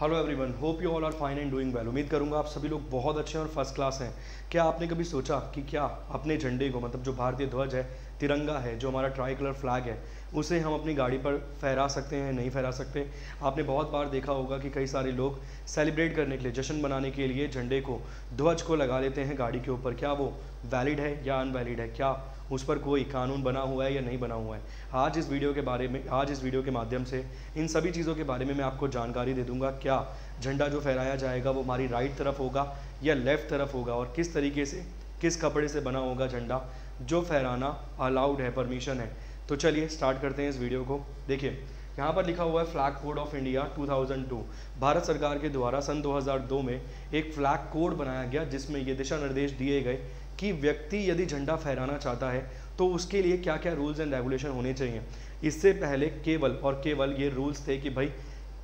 Hello everyone, hope you all are fine and doing well. उम्मीद करूंगा आप सभी लोग बहुत अच्छे और फर्स्ट क्लास हैं। क्या आपने कभी सोचा कि क्या अपने झंडे को, मतलब जो भारतीय ध्वज है, तिरंगा है, जो हमारा ट्राई कलर फ्लैग है, उसे हम अपनी गाड़ी पर फहरा सकते हैं, नहीं फहरा सकते? आपने बहुत बार देखा होगा कि कई सारे लोग सेलिब्रेट करने के लिए, जश्न मनाने के लिए झंडे को, ध्वज को लगा लेते हैं गाड़ी के ऊपर। क्या वो वैलिड है या अनवैलिड है? क्या उस पर कोई कानून बना हुआ है या नहीं बना हुआ है? आज इस वीडियो के माध्यम से इन सभी चीज़ों के बारे में मैं आपको जानकारी दे दूंगा। क्या झंडा जो फहराया जाएगा वो हमारी राइट तरफ होगा या लेफ़्ट तरफ होगा, और किस तरीके से, किस कपड़े से बना होगा झंडा जो फहराना अलाउड है, परमिशन है। तो चलिए स्टार्ट करते हैं इस वीडियो को। देखिए, यहाँ पर लिखा हुआ है flag code of India 2002। Bharat सरकार के द्वारा सन 2002 में एक फ्लैग कोड बनाया गया, जिसमें ये दिशा निर्देश दिए गए कि व्यक्ति यदि झंडा फहराना चाहता है तो उसके लिए क्या क्या रूल्स एंड रेगुलेशन होने चाहिए। इससे पहले केवल और केवल ये रूल्स थे कि भाई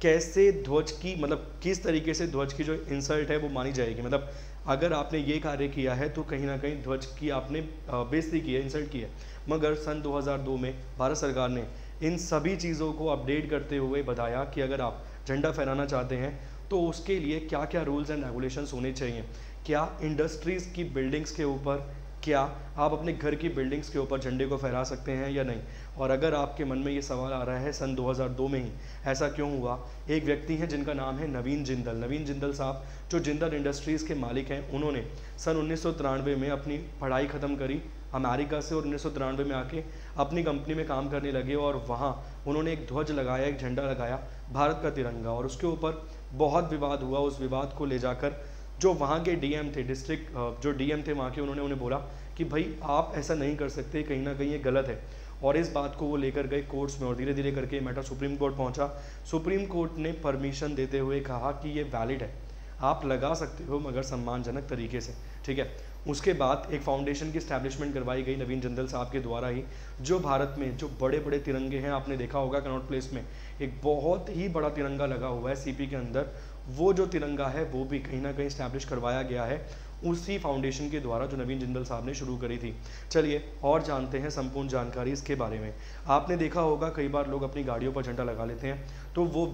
कैसे ध्वज की, मतलब किस तरीके से ध्वज की जो इंसल्ट है वो मानी जाएगी। मतलब अगर आपने ये कार्य किया है तो कहीं ना कहीं ध्वज की आपने बेइज्जती की है, इंसल्ट की है। मगर सन 2002 में भारत सरकार ने इन सभी चीज़ों को अपडेट करते हुए बताया कि अगर आप झंडा फहराना चाहते हैं तो उसके लिए क्या क्या रूल्स एंड रेगुलेशंस होने चाहिए। क्या इंडस्ट्रीज़ की बिल्डिंग्स के ऊपर, क्या आप अपने घर की बिल्डिंग्स के ऊपर झंडे को फहरा सकते हैं या नहीं? और अगर आपके मन में ये सवाल आ रहा है सन 2002 में ही ऐसा क्यों हुआ, एक व्यक्ति हैं जिनका नाम है नवीन जिंदल साहब, जो जिंदल इंडस्ट्रीज़ के मालिक हैं। उन्होंने सन 1993 में अपनी पढ़ाई ख़त्म करी अमेरिका से, और 1993 में आके अपनी कंपनी में काम करने लगे, और वहाँ उन्होंने एक ध्वज लगाया, एक झंडा लगाया, भारत का तिरंगा, और उसके ऊपर बहुत विवाद हुआ। उस विवाद को ले जाकर जो वहाँ के डीएम थे, डिस्ट्रिक्ट जो डीएम थे वहाँ के, उन्होंने उन्हें बोला कि भाई आप ऐसा नहीं कर सकते, कहीं ना कहीं ये गलत है। और इस बात को वो लेकर गए कोर्ट्स में, और धीरे धीरे करके मैटर सुप्रीम कोर्ट पहुँचा। सुप्रीम कोर्ट ने परमिशन देते हुए कहा कि ये वैलिड है, आप लगा सकते हो, मगर सम्मानजनक तरीके से, ठीक है। उसके बाद एक फाउंडेशन की स्टैब्लिशमेंट करवाई गई नवीन जिंदल साहब के द्वारा ही, जो भारत में जो बड़े बड़े तिरंगे हैं, आपने देखा होगा कनॉट प्लेस में एक बहुत ही बड़ा तिरंगा लगा हुआ है सीपी के अंदर। वो जो तिरंगा है वो भी कहीं ना कहीं स्टैब्लिश करवाया गया है उसी फाउंडेशन के द्वारा जो नवीन जिंदल साहब ने शुरू करी थी। चलिए और जानते हैं संपूर्ण जानकारी इसके बारे में। आपने देखा होगा कई बार लोग अपनी गाड़ियों पर झंडा लगा लेते हैं, तो वो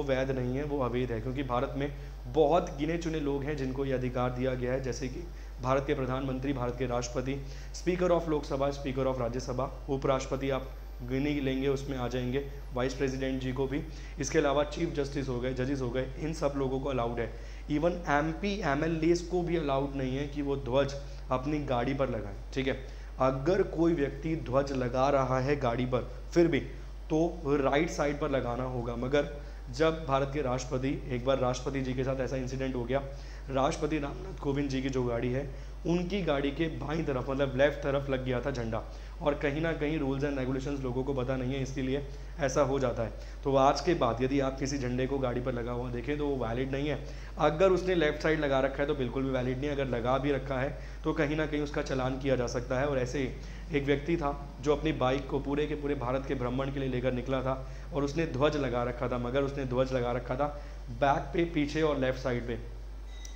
वैध नहीं है, वो अवैध है, क्योंकि भारत में बहुत गिने चुने लोग हैं जिनको ये अधिकार दिया गया है, जैसे कि भारत के प्रधानमंत्री, भारत के राष्ट्रपति, speaker of Lok Sabha, speaker of Rajya Sabha, उपराष्ट्रपति आप गिनी लेंगे उसमें आ जाएंगे, वाइस प्रेसिडेंट जी को भी। इसके अलावा चीफ जस्टिस हो गए, जजेस हो गए, इन सब लोगों को अलाउड है। इवन एमपी एमएलएस को भी अलाउड नहीं है कि वो ध्वज अपनी गाड़ी पर लगाएं, ठीक है। अगर कोई व्यक्ति ध्वज लगा रहा है गाड़ी पर फिर भी, तो राइट साइड पर लगाना होगा। मगर जब भारत के राष्ट्रपति, एक बार राष्ट्रपति जी के साथ ऐसा इंसिडेंट हो गया, राष्ट्रपति रामनाथ कोविंद जी की जो गाड़ी है, उनकी गाड़ी के बाईं तरफ, मतलब लेफ्ट तरफ लग गया था झंडा, और कहीं ना कहीं रूल्स एंड रेगुलेशंस लोगों को पता नहीं है, इसीलिए ऐसा हो जाता है। तो आज के बाद यदि आप किसी झंडे को गाड़ी पर लगा हुआ देखें तो वो वैलिड नहीं है। अगर उसने लेफ्ट साइड लगा रखा है तो बिल्कुल भी वैलिड नहीं, अगर लगा भी रखा है तो कहीं ना कहीं उसका चालान किया जा सकता है। और ऐसे ही एक व्यक्ति था जो अपनी बाइक को पूरे के पूरे भारत के भ्रमण के लिए लेकर निकला था, और उसने ध्वज लगा रखा था, मगर उसने ध्वज लगा रखा था बैक पे, पीछे और लेफ्ट साइड पे,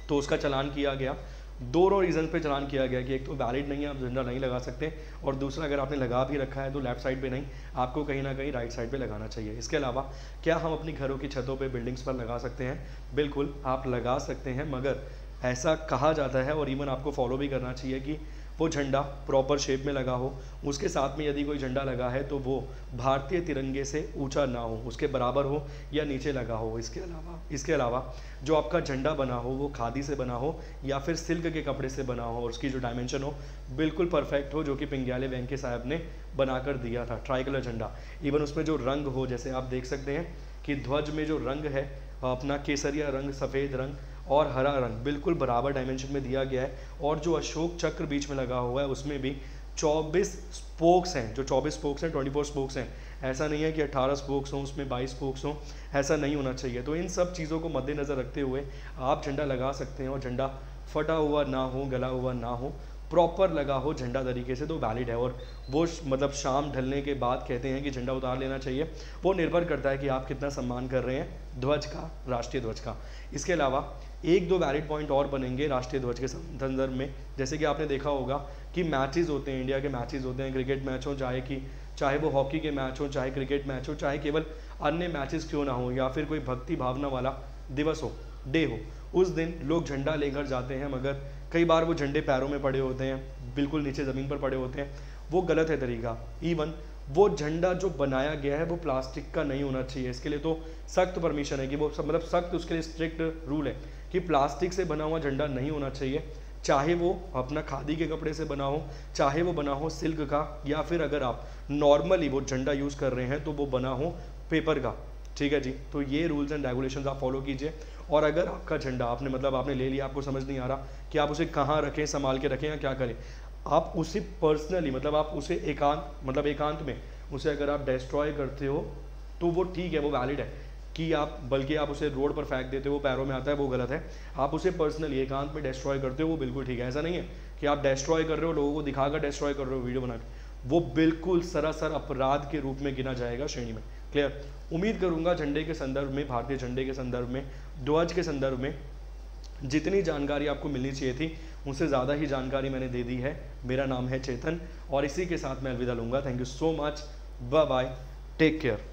तो उसका चालान किया गया। दोनों रीज़न पे चालान किया गया कि एक तो वैलिड नहीं है, आप झंडा नहीं लगा सकते, और दूसरा अगर आपने लगा भी रखा है तो लेफ्ट साइड पे नहीं, आपको कहीं ना कहीं राइट साइड पे लगाना चाहिए। इसके अलावा क्या हम अपनी घरों की छतों पे, बिल्डिंग्स पर लगा सकते हैं? बिल्कुल आप लगा सकते हैं, मगर ऐसा कहा जाता है और इवन आपको फॉलो भी करना चाहिए कि वो झंडा प्रॉपर शेप में लगा हो। उसके साथ में यदि कोई झंडा लगा है तो वो भारतीय तिरंगे से ऊंचा ना हो, उसके बराबर हो या नीचे लगा हो। इसके अलावा जो आपका झंडा बना हो वो खादी से बना हो या फिर सिल्क के कपड़े से बना हो, और उसकी जो डायमेंशन हो बिल्कुल परफेक्ट हो, जो कि पिंग्याले वेंकटे साहब ने बनाकर दिया था, ट्राई कलर झंडा। इवन उसमें जो रंग हो, जैसे आप देख सकते हैं कि ध्वज में जो रंग है अपना केसरिया रंग, सफ़ेद रंग और हरा रंग बिल्कुल बराबर डायमेंशन में दिया गया है। और जो अशोक चक्र बीच में लगा हुआ है उसमें भी 24 स्पोक्स हैं, जो 24 स्पोक्स हैं, 24 स्पोक्स हैं। ऐसा नहीं है कि 18 स्पोक्स हों, उसमें 22 स्पोक्स हों, ऐसा नहीं होना चाहिए। तो इन सब चीज़ों को मद्देनज़र रखते हुए आप झंडा लगा सकते हैं, और झंडा फटा हुआ ना हो, गला हुआ ना हो, प्रॉपर लगा हो झंडा तरीके से, तो वैलिड है। और वो मतलब शाम ढलने के बाद कहते हैं कि झंडा उतार लेना चाहिए। वो निर्भर करता है कि आप कितना सम्मान कर रहे हैं ध्वज का, राष्ट्रीय ध्वज का। इसके अलावा एक दो वैलिड पॉइंट और बनेंगे राष्ट्रीय ध्वज के संदर्भ में। जैसे कि आपने देखा होगा कि मैचेस होते हैं, इंडिया के मैचेस होते हैं, क्रिकेट मैच हो, चाहे वो हॉकी के मैच हो, चाहे क्रिकेट मैच हो, चाहे केवल अन्य मैचेस क्यों ना हो, या फिर कोई भक्ति भावना वाला दिवस हो, डे हो, उस दिन लोग झंडा लेकर जाते हैं, मगर कई बार वो झंडे पैरों में पड़े होते हैं, बिल्कुल नीचे ज़मीन पर पड़े होते हैं। वो गलत है तरीका। इवन वो झंडा जो बनाया गया है वो प्लास्टिक का नहीं होना चाहिए। इसके लिए तो सख्त परमिशन है कि वो सब, मतलब सख्त उसके लिए स्ट्रिक्ट रूल है कि प्लास्टिक से बना हुआ झंडा नहीं होना चाहिए। चाहे वो अपना खादी के कपड़े से बना हो, चाहे वो बना हो सिल्क का, या फिर अगर आप नॉर्मली वो झंडा यूज़ कर रहे हैं तो वो बना हो पेपर का। ठीक है जी, तो ये रूल्स एंड रेगुलेशंस आप फॉलो कीजिए। और अगर आपका झंडा आपने ले लिया, आपको समझ नहीं आ रहा कि आप उसे कहाँ रखें, संभाल के रखें या क्या करें, आप उसे पर्सनली, मतलब आप उसे एकांत में उसे अगर आप डिस्ट्रॉय करते हो तो वो ठीक है, वो वैलिड है। कि आप बल्कि आप उसे रोड पर फेंक देते हो, वो पैरों में आता है, वो गलत है। आप उसे पर्सनली एकांत में डिस्ट्रॉय करते हो, वो बिल्कुल ठीक है। ऐसा नहीं है कि आप डिस्ट्रॉय कर रहे हो, लोगों को दिखाकर डिस्ट्रॉय कर रहे हो वीडियो बना के, वो बिल्कुल सरासर अपराध के रूप में गिना जाएगा श्रेणी में। क्लियर? उम्मीद करूंगा झंडे के संदर्भ में, भारतीय झंडे के संदर्भ में, ध्वज के संदर्भ में जितनी जानकारी आपको मिलनी चाहिए थी उससे ज़्यादा ही जानकारी मैंने दे दी है। मेरा नाम है चेतन और इसी के साथ मैं अलविदा लूँगा। Thank you so much, bye bye, take care.